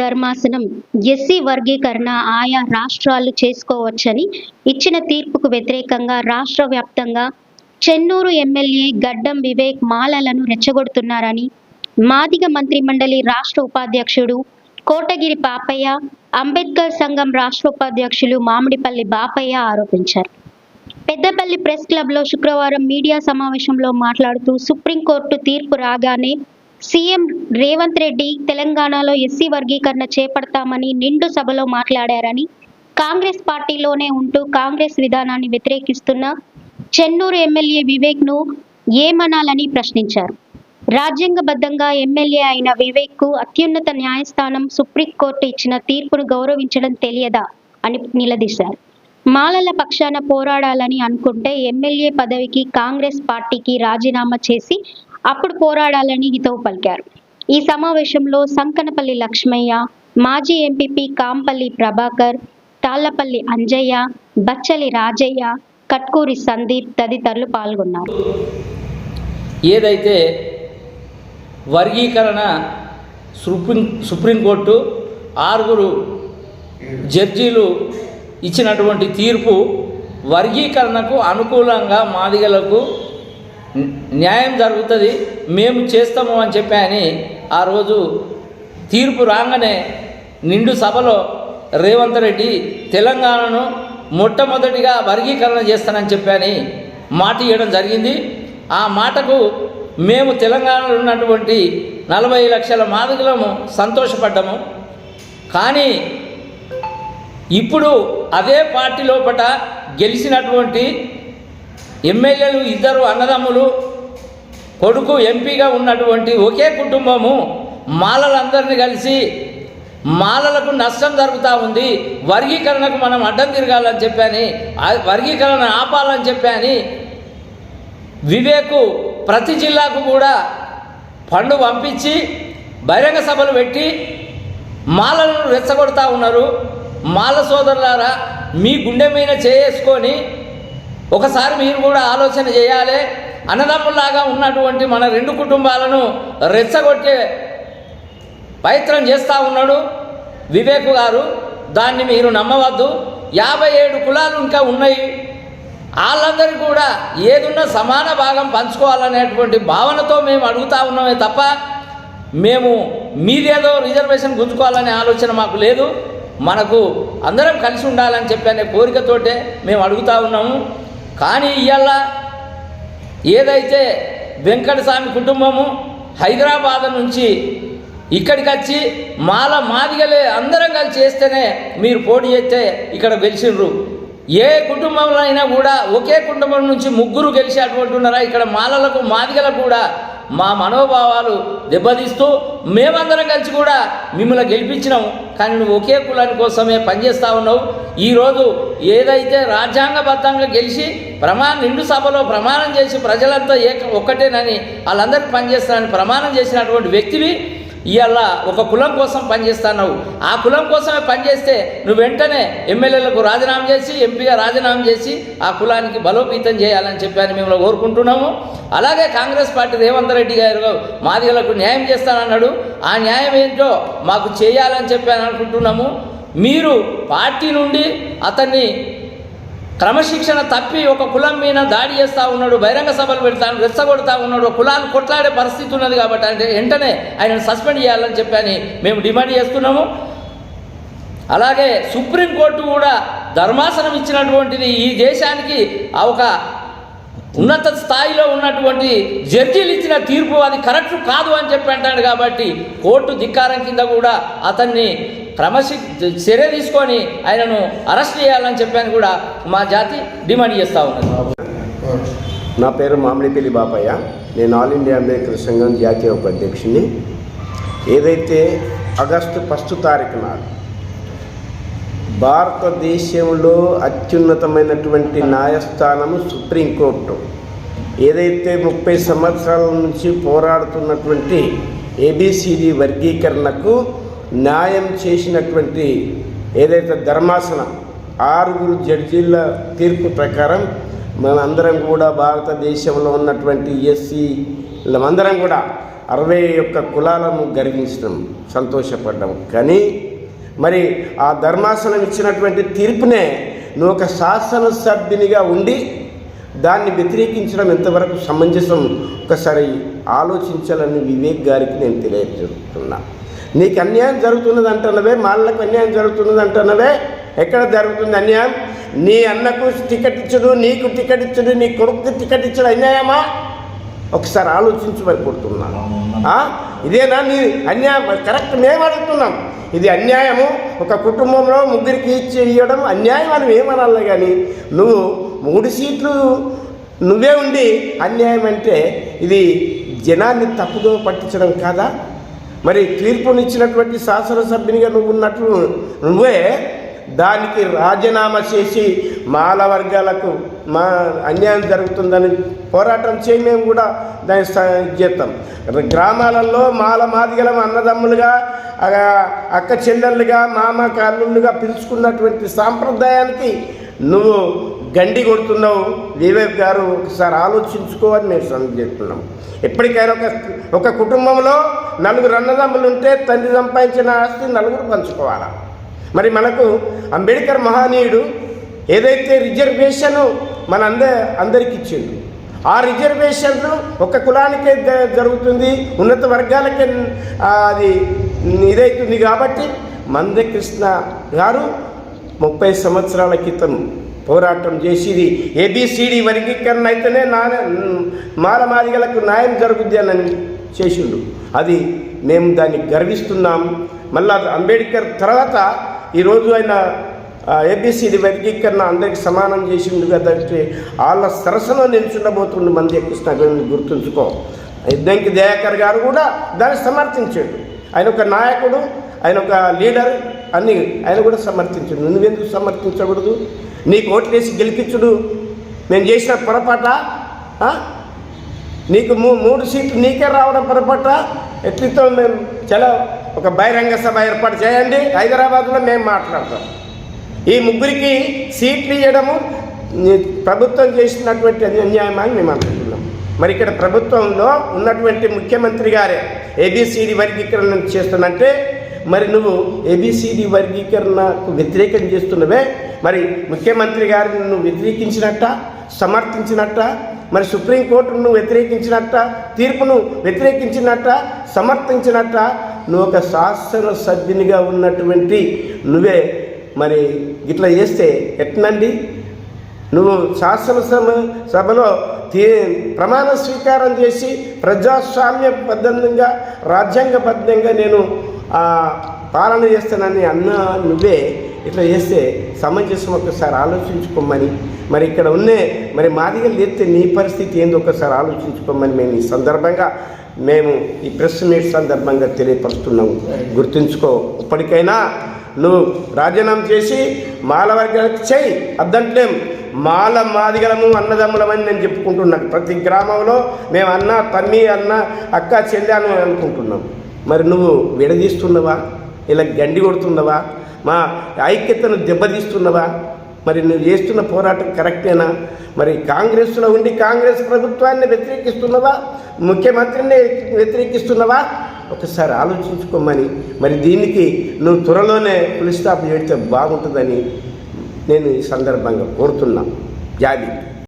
ధర్మాసనం ఎస్సీ వర్గీకరణ ఆయా రాష్ట్రాలు చేసుకోవచ్చని ఇచ్చిన తీర్పుకు వ్యతిరేకంగా రాష్ట్ర వ్యాప్తంగా చెన్నూరు ఎమ్మెల్యే గడ్డం వివేక్ మాలలను రెచ్చగొడుతున్నారని మాదిగ మంత్రిమండలి రాష్ట్ర ఉపాధ్యక్షుడు కోటగిరి బాపయ్య, అంబేద్కర్ సంఘం రాష్ట్ర ఉపాధ్యక్షులు మామిడిపల్లి బాపయ్య ఆరోపించారు. పెద్దపల్లి ప్రెస్ క్లబ్లో శుక్రవారం మీడియా సమావేశంలో మాట్లాడుతూ సుప్రీంకోర్టు తీర్పు రాగానే సీఎం రేవంత్ రెడ్డి తెలంగాణలో ఎస్సీ వర్గీకరణ చేపడతామని నిండు సభలో మాట్లాడారని, కాంగ్రెస్ పార్టీలోనే ఉంటూ కాంగ్రెస్ విధానాన్ని వ్యతిరేకిస్తున్న చెన్నూరు ఎమ్మెల్యే వివేక్ను ఏమనాలని ప్రశ్నించారు. రాజ్యాంగబద్ధంగా ఎమ్మెల్యే అయిన వివేక్కు అత్యున్నత న్యాయస్థానం సుప్రీంకోర్టు ఇచ్చిన తీర్పును గౌరవించడం తెలియదా అని నిలదీశారు. మాలల పక్షాన పోరాడాలని అనుకుంటే ఎమ్మెల్యే పదవికి కాంగ్రెస్ పార్టీకి రాజీనామా చేసి అప్పుడు పోరాడాలని హితవు పలికారు. ఈ సమావేశంలో సంకనపల్లి లక్ష్మయ్య, మాజీ ఎంపీపీ కాంపల్లి ప్రభాకర్, తాళ్లపల్లి అంజయ్య, బచ్చలి రాజయ్య, కట్కూరి సందీప్ తదితరులు పాల్గొన్నారు. ఏదైతే వర్గీకరణ సుప్రీంకోర్టు 6 జడ్జీలు ఇచ్చినటువంటి తీర్పు వర్గీకరణకు అనుకూలంగా మాదిగలకు న్యాయం జరుగుతుంది, మేము చేస్తాము అని చెప్పి ఆ రోజు తీర్పు రాగానే నిండు సభలో రేవంత్ రెడ్డి తెలంగాణను మొట్టమొదటిగా వర్గీకరణ చేస్తానని చెప్పి మాట ఇవ్వడం జరిగింది. ఆ మాటకు మేము తెలంగాణలో ఉన్నటువంటి 40 లక్షల మాదిగలము సంతోషపడ్డాము. కానీ ఇప్పుడు అదే పార్టీ లోపల గెలిచినటువంటి ఎమ్మెల్యేలు 2 అన్నదమ్ములు, కొడుకు ఎంపీగా ఉన్నటువంటి ఒకే కుటుంబము మాలలందరినీ కలిసి మాలలకు నష్టం జరుగుతూ ఉంది, వర్గీకరణకు మనం అడ్డం తిరగాలని చెప్పి వర్గీకరణ ఆపాలని చెప్పి వివేకు ప్రతి జిల్లాకు కూడా ఫండ్ పంపించి బహిరంగ సభలు పెట్టి మాలలను రెచ్చగొడతా ఉన్నారు. మాల సోదరులారా, మీ గుండె మీద చేసుకొని ఒకసారి మీరు కూడా ఆలోచన చేయాలి. అన్నదమ్ముల్లాగా ఉన్నటువంటి మన 2 కుటుంబాలను రెచ్చగొట్టే ప్రయత్నం చేస్తూ ఉన్నాడు వివేక్ గారు. దాన్ని మీరు నమ్మవద్దు. 57 కులాలు ఇంకా ఉన్నాయి. వాళ్ళందరికీ కూడా ఏదున్నా సమాన భాగం పంచుకోవాలనేటువంటి భావనతో మేము అడుగుతూ ఉన్నామే తప్ప మేము మీదేదో రిజర్వేషన్ గుంజుకోవాలనే ఆలోచన మాకు లేదు. మనకు అందరం కలిసి ఉండాలని చెప్పి అనే కోరికతోటే మేము అడుగుతూ ఉన్నాము. కానీ ఇవాళ ఏదైతే వెంకటస్వామి కుటుంబము హైదరాబాద్ నుంచి ఇక్కడికి వచ్చి మాదిగలే అందరం కలిసి చేస్తేనే మీరు పోటీ చేస్తే ఇక్కడ గెలిచిండ్రు. ఏ కుటుంబంలో అయినా కూడా ఒకే కుటుంబం నుంచి 3 గెలిచేటువంటి ఉన్నారా? ఇక్కడ మాలలకు మాదిగలకు కూడా మా మనోభావాలు దెబ్బతీస్తూ మేమందరం కలిసి కూడా మిమ్మల్ని గెలిపించినాము. కానీ నువ్వు ఒకే కులాని కోసమే పనిచేస్తూ ఉన్నావు. ఈరోజు ఏదైతే రాజ్యాంగబద్ధంగా గెలిచి నిండు సభలో ప్రమాణం చేసి ప్రజలంతా ఒక్కటేనని వాళ్ళందరికీ పనిచేస్తానని ప్రమాణం చేసినటువంటి వ్యక్తివి ఇవాళ ఒక కులం కోసం పనిచేస్తున్నావు. ఆ కులం కోసమే పనిచేస్తే నువ్వు వెంటనే ఎమ్మెల్యేలకు రాజీనామా చేసి ఎంపీగా రాజీనామా చేసి ఆ కులానికి బలోపేతం చేయాలని చెప్పి మిమ్మల్ని కోరుకుంటున్నాము. అలాగే కాంగ్రెస్ పార్టీ రేవంత్ రెడ్డి గారు మాదిగలకు న్యాయం చేస్తానన్నాడు. ఆ న్యాయం ఏంటో మాకు చేయాలని చెప్పి అనుకుంటున్నాము. మీరు పార్టీ నుండి అతన్ని క్రమశిక్షణ తప్పి ఒక కులం మీద దాడి చేస్తూ ఉన్నాడు, బహిరంగ సభలు పెడతాను, రెచ్చగొడతా ఉన్నాడు, కులాలు కొట్లాడే పరిస్థితి ఉన్నది. కాబట్టి అంటే వెంటనే ఆయనను సస్పెండ్ చేయాలని చెప్పి మేము డిమాండ్ చేస్తున్నాము. అలాగే సుప్రీంకోర్టు కూడా ధర్మాసనం ఇచ్చినటువంటిది ఈ దేశానికి ఒక ఉన్నత స్థాయిలో ఉన్నటువంటి జడ్జీలు ఇచ్చిన తీర్పు అది కరెక్ట్ కాదు అని చెప్పి అంటాడు. కాబట్టి కోర్టు ధిక్కారం కింద కూడా అతన్ని చర్య తీసుకొని ఆయనను అరెస్ట్ చేయాలని చెప్పని కూడా మా జాతి డిమాండ్ చేస్తూ ఉన్నది. నా పేరు మామిడిపల్లి బాపయ్య. నేను ఆల్ ఇండియా అంబేద్కర్ సంఘం జాతీయ ఉపాధ్యక్షుని. ఏదైతే ఆగస్టు 1 తారీఖు నాడు భారతదేశంలో అత్యున్నతమైనటువంటి న్యాయస్థానము సుప్రీంకోర్టు ఏదైతే 30 సంవత్సరాల నుంచి పోరాడుతున్నటువంటి ఏబిసిడి వర్గీకరణకు న్యాయం చేసినటువంటి ఏదైతే ధర్మాసనం 6 జడ్జీల తీర్పు ప్రకారం మనందరం కూడా భారతదేశంలో ఉన్నటువంటి ఎస్సీలందరం కూడా 61 కులాలను గర్వించడం, సంతోషపడ్డాం. కానీ మరి ఆ ధర్మాసనం ఇచ్చినటువంటి తీర్పునే నువ్వు ఒక శాసనసభ్యునిగా ఉండి దాన్ని వ్యతిరేకించడం ఎంతవరకు సమంజసం ఒకసారి ఆలోచించాలని వివేక్ గారికి నేను తెలియజేస్తున్నా. నీకు అన్యాయం జరుగుతున్నది అంటున్నవే, మాలకు అన్యాయం జరుగుతున్నది అంటున్నవే. ఎక్కడ జరుగుతుంది అన్యాయం? నీ అన్నకు టికెట్ ఇచ్చుడు, నీకు టికెట్ ఇచ్చుడు, నీ కొడుకు టికెట్ ఇచ్చుడు అన్యాయమా? ఒకసారి ఆలోచించమని కొడుతున్నాను. ఇదేనా నీ అన్యాయం? కరెక్ట్, మేము అడుగుతున్నాం. ఇది అన్యాయము. ఒక కుటుంబంలో ముగ్గురికి ఇవ్వడం అన్యాయం అని ఏమనాలి. కానీ నువ్వు 3 సీట్లు నువ్వే ఉండి అన్యాయం అంటే ఇది జనాన్ని తప్పుదో పట్టించడం కాదా? మరి తీర్పునిచ్చినటువంటి శాసనసభ్యునిగా నువ్వు ఉన్నట్లు నువ్వే దానికి రాజీనామా చేసి మాల వర్గాలకు మా అన్యాయం జరుగుతుందని పోరాటం చేయి. మేము కూడా దాన్ని చేస్తాం. గ్రామాలలో మాల మాదిగలం అన్నదమ్ములుగా, అక్క చెల్లెళ్ళుగా, మామ కాళ్ళుగా పిలుచుకున్నటువంటి సాంప్రదాయానికి నువ్వు గండి కొడుతున్నావు. వివేక్ గారు ఒకసారి ఆలోచించుకోవాలని మేము సందేస్తున్నాం. ఎప్పటికైనా ఒక కుటుంబంలో 4 అన్నదమ్ములు ఉంటే తండ్రి సంపాదించిన ఆస్తి 4 పంచుకోవాలా? మరి మనకు అంబేద్కర్ మహనీయుడు ఏదైతే రిజర్వేషన్ అందరికి ఇచ్చిండు, ఆ రిజర్వేషన్లు ఒక కులానికే జరుగుతుంది, ఉన్నత వర్గాలకే అది ఇదవుతుంది. కాబట్టి మందకృష్ణ గారు 30 సంవత్సరాల క్రితం పోరాటం చేసి ఏబిసిడి వర్గీకరణ అయితేనే మాలమాదిగలకు న్యాయం జరుగుద్ది అని చేసిండు. అది మేము దాన్ని గర్విస్తున్నాం. మళ్ళా అంబేద్కర్ తర్వాత ఈరోజు ఆయన ఏబిసిడి వర్గీకరణ అందరికి సమానం చేసిండు కదంటే వాళ్ళ సరసలో నిల్చుండబోతుండే మందకృష్ణ గారిని గుర్తుంచుకో. దంకి దయాకర్ గారు కూడా దాన్ని సమర్థించాడు. ఆయన ఒక నాయకుడు, ఆయన ఒక లీడర్ అని ఆయన కూడా సమర్థించాడు. నువ్వెందుకు సమర్థించకూడదు? నీకు ఓట్లేసి గెలిపించుడు మేము చేసిన పొరపాట? నీకు 3 సీట్లు నీకే రావడం పొరపాట? ఎట్లతో మేము చాలా ఒక బహిరంగ సభ ఏర్పాటు చేయండి, హైదరాబాద్లో మేము మాట్లాడతాం. ఈ 3కి సీట్లు ఇవ్వడము ప్రభుత్వం చేసినటువంటి అన్యాయమని మేము అనుకుంటున్నాం. మరి ఇక్కడ ప్రభుత్వంలో ఉన్నటువంటి ముఖ్యమంత్రి గారే ఏబిసిడి వర్గీకరణ చేస్తున్నంటే మరి నువ్వు ఏబిసిడి వర్గీకరణకు వ్యతిరేకం చేస్తున్నవే. మరి ముఖ్యమంత్రి గారిని నువ్వు వ్యతిరేకించినట్ట, సమర్థించినట్ట, మరి సుప్రీంకోర్టును నువ్వు వ్యతిరేకించినట్ట, తీర్పును వ్యతిరేకించినట్ట, సమర్థించినట్ట. నువ్వు ఒక శాసనసభ్యునిగా ఉన్నటువంటి నువ్వే మరి ఇట్లా చేస్తే ఎట్నండి? నువ్వు శాసనసభలో ప్రమాణ స్వీకారం చేసి ప్రజాస్వామ్యబద్ధంగా, రాజ్యాంగబద్ధంగా నేను పాలన చేస్తానని అన్నా నువ్వే ఇట్లా చేస్తే సమంజసం ఒకసారి ఆలోచించుకోమని, మరి ఇక్కడ ఉన్నే మరి మాదిగలు లేస్తే నీ పరిస్థితి ఏందో ఒకసారి ఆలోచించుకోమని మేము ఈ సందర్భంగా మేము ఈ ప్రెస్ మీట్ సందర్భంగా తెలియపరుస్తున్నాము. గుర్తుంచుకో. ఇప్పటికైనా నువ్వు రాజీనామా చేసి మాల వర్గాలకు చేయి. అద్దంట్లేం మాల మాదిగలము అన్నదమ్ములమని నేను చెప్పుకుంటున్నాను. ప్రతి గ్రామంలో మేము అన్న, తమ్మి, అన్న, అక్క, చెల్లి అని అనుకుంటున్నాం. మరి నువ్వు విడదీస్తున్నావా? ఇలా గండి కొడుతున్నావా? మా ఐక్యతను దెబ్బతీస్తున్నావా? మరి నువ్వు చేస్తున్న పోరాటం కరెక్టేనా? మరి కాంగ్రెస్లో ఉండి కాంగ్రెస్ ప్రభుత్వాన్ని వ్యతిరేకిస్తున్నావా? ముఖ్యమంత్రిని వ్యతిరేకిస్తున్నావా? ఒకసారి ఆలోచించుకోమని, మరి దీనికి నువ్వు త్వరలోనే ఫుల్ స్టాప్ చేస్తే బాగుంటుందని నేను ఈ సందర్భంగా కోరుతున్నా. జాబీ.